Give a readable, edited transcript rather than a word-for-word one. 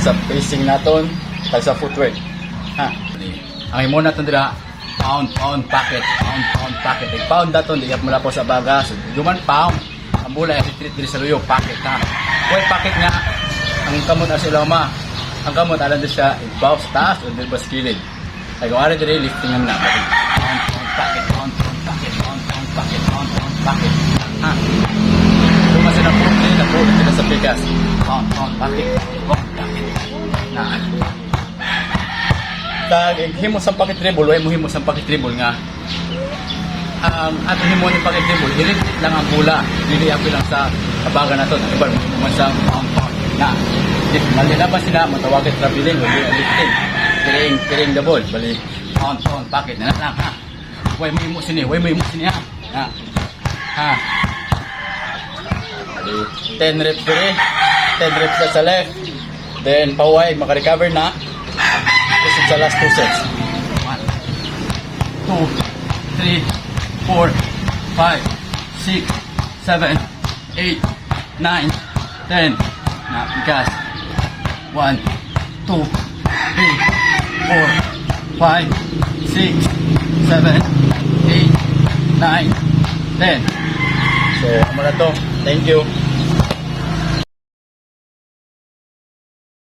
sa pacing naton kag sa footwork. Ha. Ang imo naton dira pound packet, pound packet. Ig pound daton diya mula po sa baga. So, duman pound. Ang bulay ay treat diri sa luyo packet ha. Kuy packet nga ang kamot as ilama. Ang kamot alam din siya ibaw sa taas o din ba sa kilid. Ay kung ari diri lifting na pound packet, pound packet, pound packet. Ha. Kung mas na po kita sa bigas. Pound packet, pound packet. Na. Kag himo sa packet dribble, way mo himo sa packet dribble nga ato himo ni packet dribble, dili lang ang bola, dili apil lang sa abaga nato, iba mo sa pound na. Malilabas sila matawagan traveling o lifting. Kiring the ball, bali pound packet na lang ha. Way mo himo sini ha. Ha. Bali 10 reps dire, 10 reps sa left. Then paway maka-recover na. Proceed sa last 2 sets. 1, 2, 3, 4, 5, 6, 7, 8, 9, 10. Na, bigas. 1, 2, 3, 4, 5, 6, 7, 8, 9, 10. So, amo na to. Thank you.